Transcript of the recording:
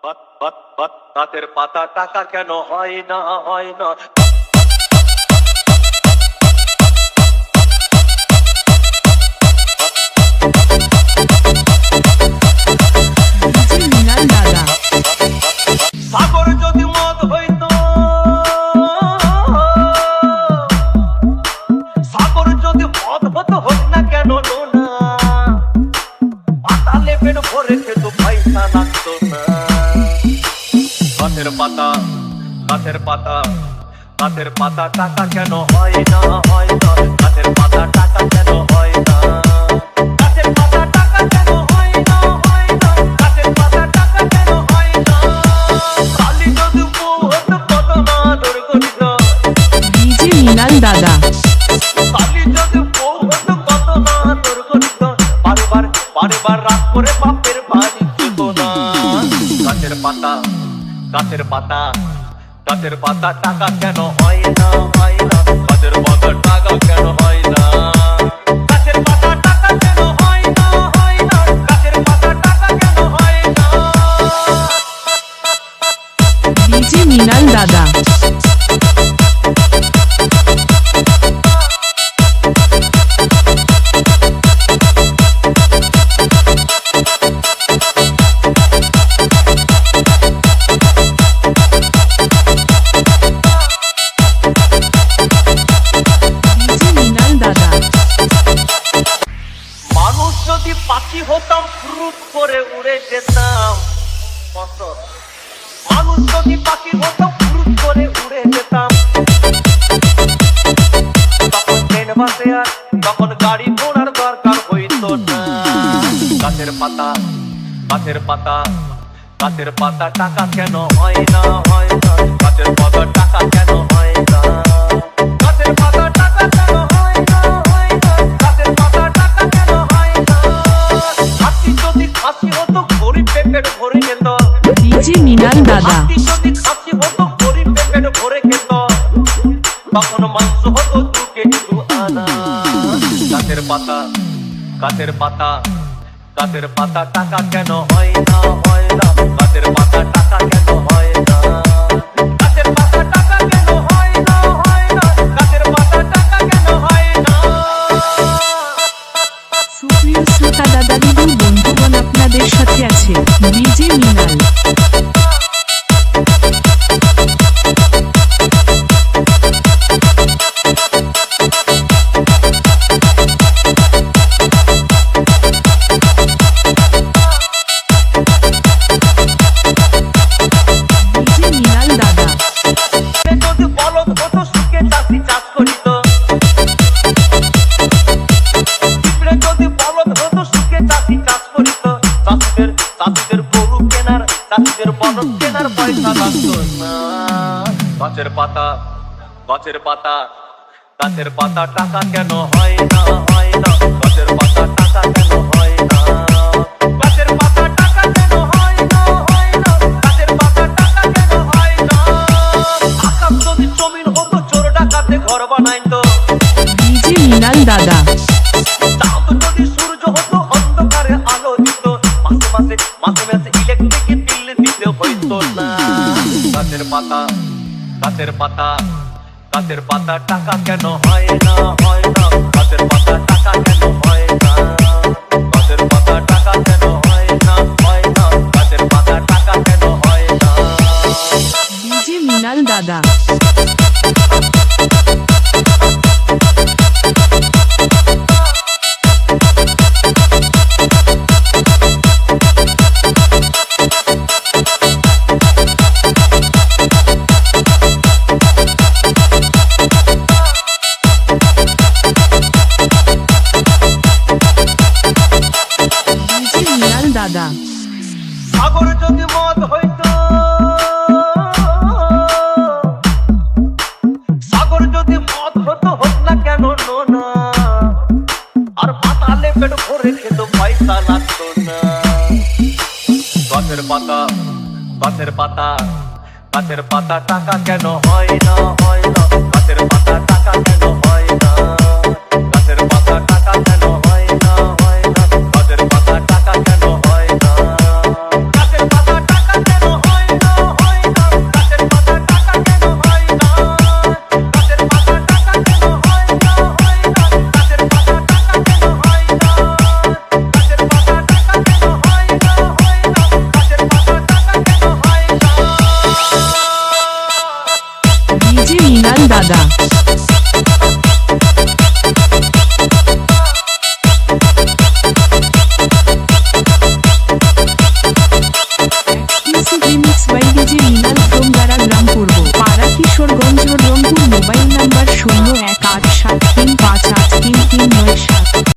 গাছের পাতা টাকা কেন হয় না হয় না। সাগর যদি মদ হইতো, সাগর যদি মদ হতো হোক না কেন না, পাতালে পেট ভরে খেত পয়সা লাগতো না। গাছের পাতা গাছের পাতা গাছের পাতা টাকা কেন হয় না হয় না। গাছের পাতা টাকা কেন হয় না। গাছের পাতা টাকা কেন হয় না হয় না। গাছের পাতা টাকা কেন হয় না। কালি যদি বউ হতো কত না আদর করিত। ডিজে মিনাল দাদা। কালি যদি বউ হতো কত না আদর করিত। বারবার বারবার রাত করে বাপের বাড়ি যেত না। গাছের পাতা গাছের পাতা গাছের পাতা টাকা কেন হয় না হয় না। গাছের পাতা টাকা কেন হয় না। গাছের পাতা টাকা কেন হয় না হয় না। গাছের পাতা টাকা কেন হয় না। ডিজে মিনাল দাদা। যদি পাখি হতাম ফুরুত করে উড়ে যেতাম। মানুষ যদি পাখি হতাম ফুরুত করে উড়ে যেতাম। তখন ট্রেন বাসে আর তখন গাড়ি ঘোড়ার দরকার হইতো না। গাছের পাতা গাছের পাতা গাছের পাতা টাকা কেন হয় না হয় না। গাছের পাতা টাকা কেন হয় না। গাছের পাতা টাকা কেন হয় না হয় না। গাছের পাতা টাকা কেন হয় না। হাতি যদি খাসি হতো গরিব পেট ভরে খেত। ডিজে মিনাল দাদা। হাতি যদি খাসি হতো গরিব পেট ভরে খেত। তখন মাংস হতো 2 কেজি 2 আনা। গাছের পাতা গাছের পাতা গাছের পাতা টাকা কেন হয় না হয় না। গাছের পাতা টাকা কেন হয় না। গাছের পাতা টাকা কেন হয় না হয় না। গাছের পাতা টাকা কেন হয় না। সুপ্রিয় শ্রোতা দাদা দিদি বন্ধুগণ, আপনাদের সাথে আছে ডিজে মিনাল। গাছের পাতা গাছের পাতা গাছের পাতা টাকা কেন হয় না হয় না। গাছের পাতা টাকা কেন হয় না। গাছের পাতা টাকা কেন হয় না হয় না। গাছের পাতা টাকা কেন হয় না। আকাশ যদি জমিন হতো চোর ডাকাতে ঘর বানাইতো। ডিজে মিনাল দাদা। চাঁদ যদি সূর্য হতো অন্ধকারে আলো দিত। মাসে মাসে মাসে মাসে ইলেকট্রিক বিল দিতে হইতো না। গাছের পাতা গাছের পাতা গাছের পাতা টাকা কেন হয় না হয় না। গাছের পাতা টাকা কেন হয় না। গাছের পাতা টাকা কেন হয় না হয় না। গাছের পাতা টাকা কেন হয় না। ডিজে মিনাল দাদা। দাদা সাগর যদি মদ হইতো, সাগর যদি মদ হতো হোক না কেন না। আর পাতালে পেট ভরে খেত পয়সা লাগতো না। গাছের পাতা গাছের পাতা গাছের পাতা টাকা কেন হয় না হয় না। গাছের পাতা টাকা কেন হয় না। গাছের পাতা টাকা কেন হয় না হয় না। গাছের পাতা টাকা কেন হয় না। গাছের পাতা টাকা কেন হয় না। ডিজে মৃণাল দাদা।